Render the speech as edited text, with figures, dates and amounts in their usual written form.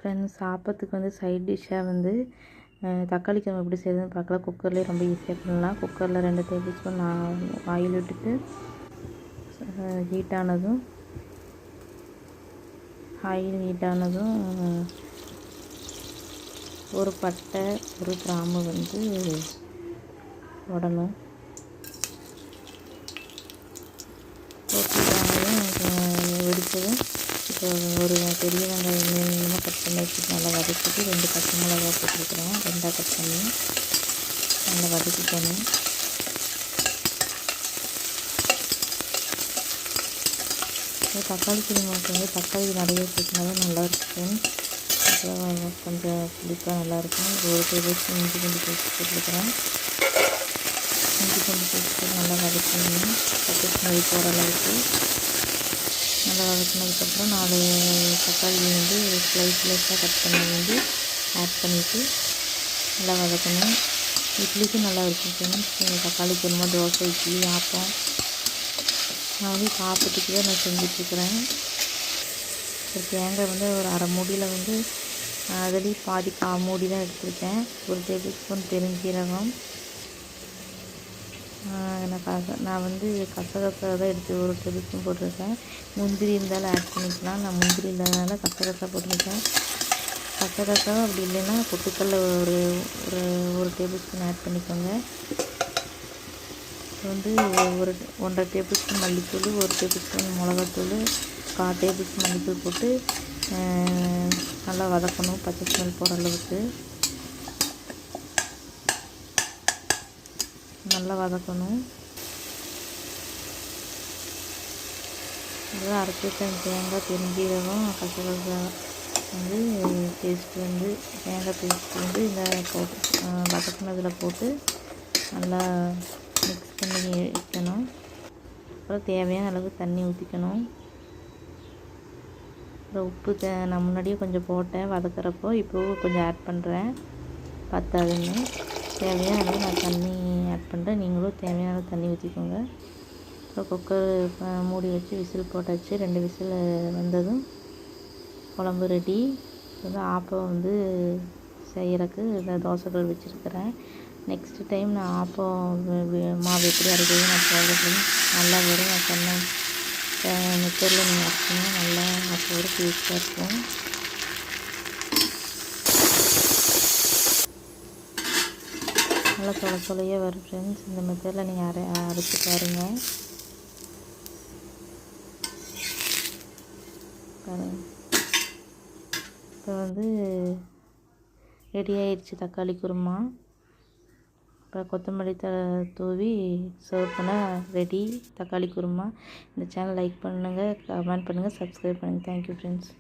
Friends, சாப்பாட்டுக்கு வந்து side டிஷ்ஷாக வந்து தக்காளி குழம்பு எப்படி செய்யுதுன்னு பார்க்கலாம். குக்கர்லேயே ரொம்ப ஈஸியாக பண்ணலாம். குக்கரில் 2 டேபிள் ஸ்பூன் ஆயில் விட்டுட்டு ஆயில் ஹீட்டானதும் ஒரு பட்டை ஒரு கிராம்பு வந்து உடணும். வெடித்ததும் இப்போ ஒரு பெரிய வெங்காயம் நீளமாக கட் பண்ணி வச்சுட்டு நல்லா வதக்கிட்டு 2 பச்சை மிளகா போட்டுருக்குறேன். 2 கட் பண்ணி நல்லா வதக்கிக்கணும். தக்காளி குழம்புக்கு வந்து தக்காளி நிறைய சேர்த்துனா தான் நல்லாயிருக்கும். அப்புறம் கொஞ்சம் புளிப்பாக நல்லாயிருக்கும். ஒரு டேபிள் ஸ்பூன் இஞ்சி பூண்டு பேஸ்ட் போட்டுருக்குறேன். இஞ்சி பூண்டு பேஸ்ட்டு நல்லா வதக்கணும். பச்சை ஸ்மெல் போகிற அளவுக்கு நல்லா வதக்கினதுக்கப்புறம் 4 தக்காளி வந்து ஸ்லைஸாக கட் பண்ணி வந்து ஆட் பண்ணிவிட்டு நல்லா வதக்கணும். இட்லிக்கும் நல்லா இருக்கும் ஃப்ரெண்ட்ஸ். தக்காளி குருமா, தோசை, இட்லி, ஆப்பம் நான் வந்து சாப்பிட்டுக்கு தான் நான் செஞ்சிட்ருக்கிறேன். ஒரு தேங்காய் வந்து ஒரு அரை மூடியில் வந்து அதுலேயும் பாதி மூடி தான் எடுத்துருக்கேன். ஒரு டேபிள் ஸ்பூன் பெருஞ்சீரகம், நான் வந்து கசகசா தான் எடுத்து ஒரு டேபிள் ஸ்பூன் போட்டிருக்கேன். முந்திரி இருந்தாலும் ஆட் பண்ணிக்கலாம். நான் முந்திரி இல்லாதனால கசகசா போட்டிருக்கேன். கசகசா அப்படி இல்லைன்னா பொட்டுக்கல்ல ஒரு ஒரு டேபிள் ஸ்பூன் ஆட் பண்ணிக்கோங்க. வந்து ஒரு 1.5 டேபிள் ஸ்பூன் மல்லித்தூள், 1 டேபிள் ஸ்பூன் மிளகாத்தூள், 1/4 டேபிள் ஸ்பூன் மல்லித்தூள் போட்டு நல்லா வதக்கணும். பச்சை ஸ்மெல் போகிற அளவுக்கு நல்லா வதக்கணும். இதெல்லாம் அரைச்சி வச்ச தேங்காய், பெருஞ்சீரகம், கசகசா வந்து பேஸ்ட் வந்து தேங்காய் பேஸ்ட் வந்து இந்த போட்டு வதக்கினதில் போட்டு நல்லா மிக்ஸ் பண்ணி வைக்கணும். அப்புறம் தேவையான அளவு தண்ணி ஊற்றிக்கணும். அப்புறம் உப்பு நான் முன்னாடியே கொஞ்சம் போட்டேன் வதக்கிறப்போ, இப்போவும் கொஞ்சம் ஆட் பண்ணுறேன். பத்தாதுன்னு தேவையான அளவு நான் தண்ணி ஆட் பண்ணுறேன். நீங்களும் தேவையான அளவு தண்ணி ஊற்றிக்கோங்க. அப்புறம் குக்கர் மூடி வச்சு விசில் போட்டாச்சு. 2 விசில் வந்ததும் குழம்பு ரெடி. வந்து ஆப்பம் வந்து செய்கிறக்கு இந்த தோசைகள் வச்சுருக்கிறேன். நெக்ஸ்ட் டைம் நான் ஆப்பம் மாவு எப்படி அரைக்கிறது நான் சொல்கிறேன். நல்லா வரும். நான் சொன்ன மெத்தடில் நீங்கள் அரைக்கணும். நல்லா ஆப்போட டேஸ்ட்டாக இருக்கும். நல்லா சொலையே வரும் ஃப்ரெண்ட்ஸ். இந்த மெத்தடில் நீங்கள் அரைச்சி பாருங்கள். இப்போ வந்து ரெடி ஆயிடுச்சு தக்காளி குருமா. அப்புறம் கொத்தமல்லி தூவி சர்வ் பண்ண ரெடி தக்காளி குருமா. இந்த சேனல் லைக் பண்ணுங்கள், கமெண்ட் பண்ணுங்கள், சப்ஸ்கிரைப் பண்ணுங்கள். Thank you friends.